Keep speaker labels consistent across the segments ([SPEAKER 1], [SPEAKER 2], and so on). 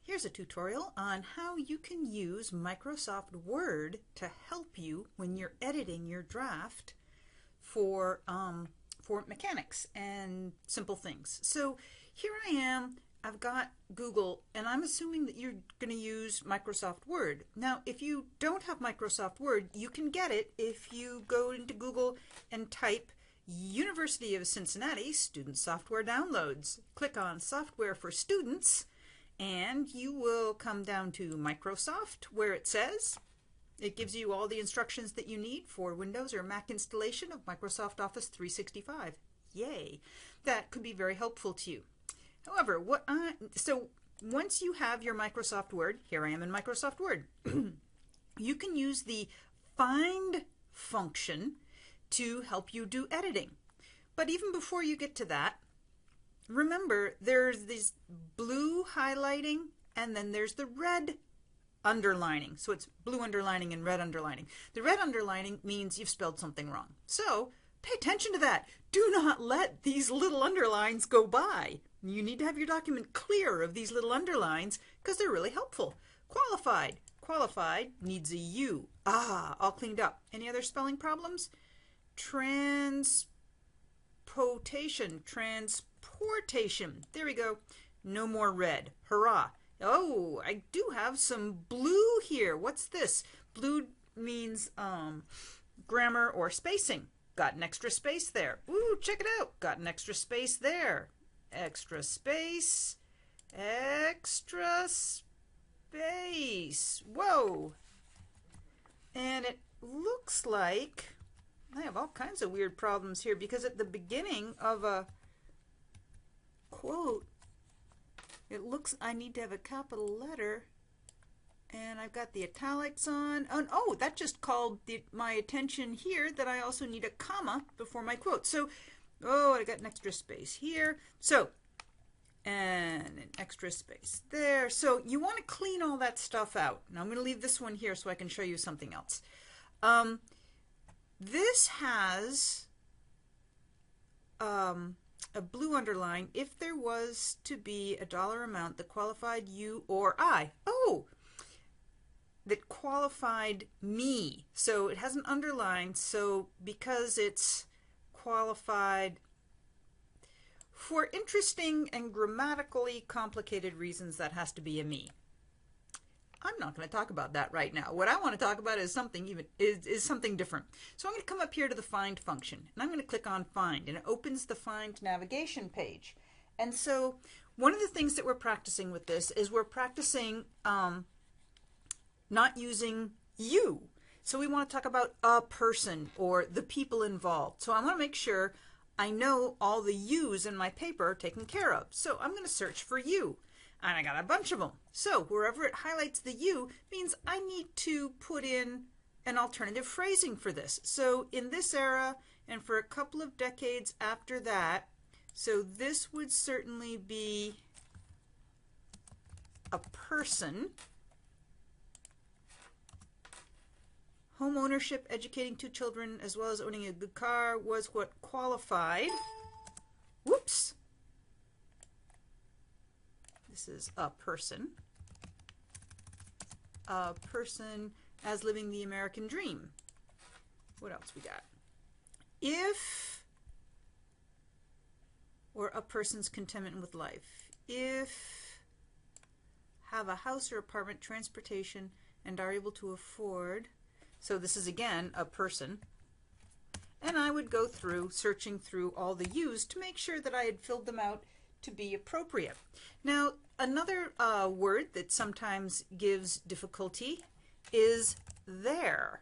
[SPEAKER 1] Here's a tutorial on how you can use Microsoft Word to help you when you're editing your draft for mechanics and simple things. So here I am, I've got Google, and I'm assuming that you're going to use Microsoft Word. Now, if you don't have Microsoft Word, you can get it if you go into Google and type University of Cincinnati Student Software Downloads. Click on Software for Students, and you will come down to Microsoft where it says, it gives you all the instructions that you need for Windows or Mac installation of Microsoft Office 365. Yay! That could be very helpful to you. However, so once you have your Microsoft Word, here I am in Microsoft Word, you can use the Find function to help you do editing. But even before you get to that, remember there's this blue highlighting and then there's the red underlining. So it's blue underlining and red underlining. The red underlining means you've spelled something wrong. So pay attention to that. Do not let these little underlines go by. You need to have your document clear of these little underlines because they're really helpful. Qualified. Qualified needs a U. All cleaned up. Any other spelling problems? Transportation. There we go. No more red. Hurrah. Oh, I do have some blue here. What's this? Blue means grammar or spacing. Got an extra space there. Ooh, check it out. Got an extra space there. Extra space. Extra space. Whoa. And it looks like I have all kinds of weird problems here because at the beginning of a quote, it looks I need to have a capital letter, and I've got the italics on. Oh, that just called my attention here that I also need a comma before my quote. So, I got an extra space here. So, and an extra space there. So you want to clean all that stuff out. Now I'm going to leave this one here so I can show you something else. This has a blue underline if there was to be a dollar amount that qualified you or I. Oh, that qualified me. So it has an underline, so because it's qualified for interesting and grammatically complicated reasons, that has to be a me. I'm not going to talk about that right now. What I want to talk about is something something different. So I'm going to come up here to the Find function, and I'm going to click on Find, and it opens the Find navigation page. And so one of the things that we're practicing with this is we're practicing not using you. So we want to talk about a person or the people involved. So I want to make sure I know all the yous in my paper are taken care of. So I'm going to search for you. And I got a bunch of them. So wherever it highlights the U means I need to put in an alternative phrasing for this. So in this era and for a couple of decades after that, so this would certainly be a person. Home ownership, educating 2 children, as well as owning a good car was what qualified. Whoops. This is a person. A person as living the American dream. What else we got? If, or a person's contentment with life. If, have a house or apartment, transportation, and are able to afford. So this is again a person. And I would go through, searching through all the U's to make sure that I had filled them out to be appropriate. Now, another word that sometimes gives difficulty is there.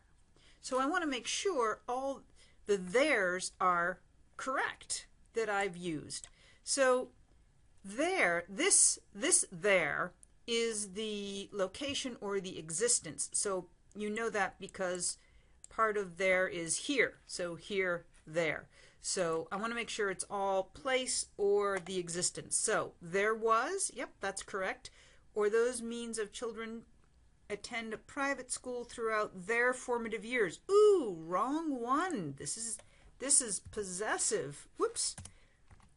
[SPEAKER 1] So I want to make sure all the theirs are correct that I've used. So there, this there is the location or the existence. So you know that because part of there is here. So here, there. So I want to make sure it's all place or the existence. So there was, yep, that's correct. Or those means of children attend a private school throughout their formative years. Ooh, wrong one. This is possessive. Whoops.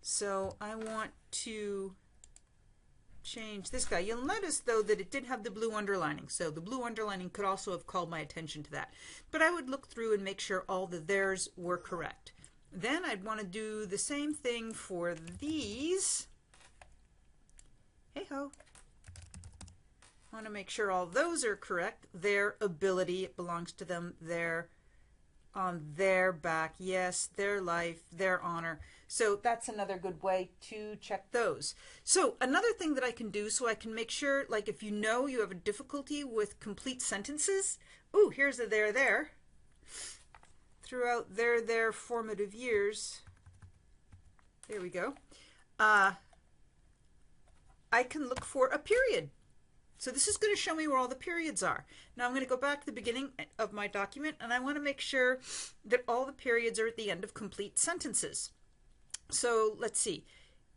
[SPEAKER 1] So I want to change this guy. You'll notice though that it did have the blue underlining, so the blue underlining could also have called my attention to that. But I would look through and make sure all the theirs were correct. Then I'd want to do the same thing for these. Hey ho. I want to make sure all those are correct. Their ability, it belongs to them. Their on their back, yes, their life, their honor. So that's another good way to check those. So another thing that I can do so I can make sure, like if you know you have a difficulty with complete sentences, ooh, here's a there. Throughout their formative years, there we go, I can look for a period. So this is going to show me where all the periods are. Now I'm going to go back to the beginning of my document, and I want to make sure that all the periods are at the end of complete sentences. So let's see.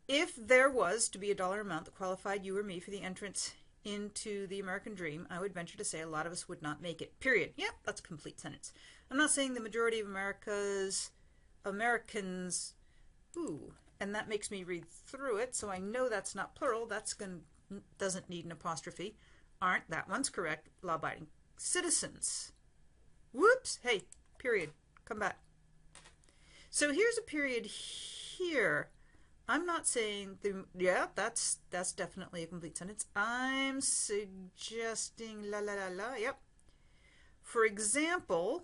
[SPEAKER 1] If there was to be a dollar amount that qualified you or me for the entrance into the American dream, I would venture to say a lot of us would not make it. Period. Yep, that's a complete sentence. I'm not saying the majority of Americans, ooh, and that makes me read through it, so I know that's not plural. That's going to doesn't need an apostrophe. Aren't, that one's correct, law-abiding citizens. Whoops, hey, period, come back. So here's a period here. I'm not saying, yeah, that's definitely a complete sentence. I'm suggesting yep. For example,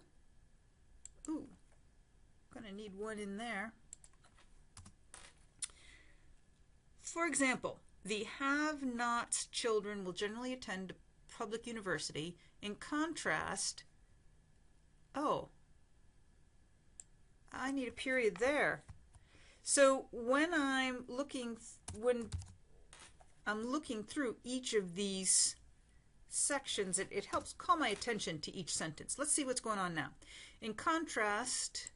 [SPEAKER 1] ooh, gonna need one in there. For example, the have-nots children will generally attend a public university. In contrast, oh, I need a period there. So when I'm looking through each of these sections, it helps call my attention to each sentence. Let's see what's going on now. In contrast,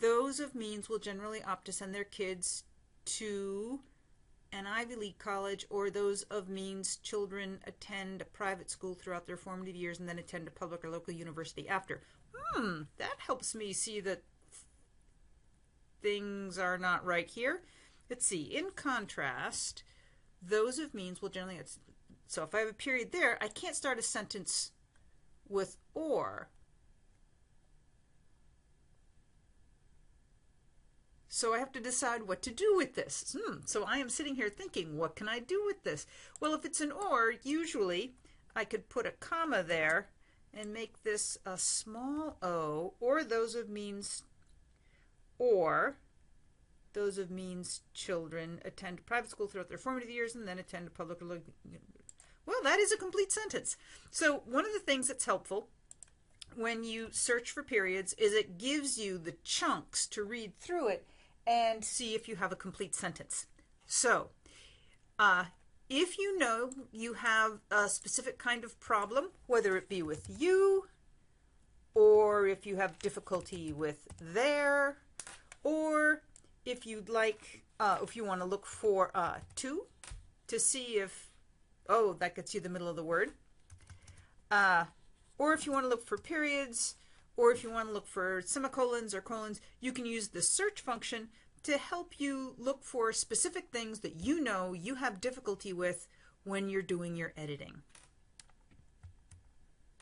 [SPEAKER 1] those of means will generally opt to send their kids to an Ivy League college, or those of means children attend a private school throughout their formative years and then attend a public or local university after. That helps me see that things are not right here. Let's see. In contrast, those of means will generally... So if I have a period there, I can't start a sentence with or. So I have to decide what to do with this. So I am sitting here thinking, what can I do with this? Well, if it's an or, usually I could put a comma there and make this a small o, or those of means children attend private school throughout their formative years and then attend a public or local university. Well, that is a complete sentence. So one of the things that's helpful when you search for periods is it gives you the chunks to read through it and see if you have a complete sentence. So, if you know you have a specific kind of problem, whether it be with you, or if you have difficulty with there, or if you'd like, if you want to look for to see if, oh, that gets you the middle of the word, or if you want to look for periods, or if you want to look for semicolons or colons, you can use the search function to help you look for specific things that you know you have difficulty with when you're doing your editing.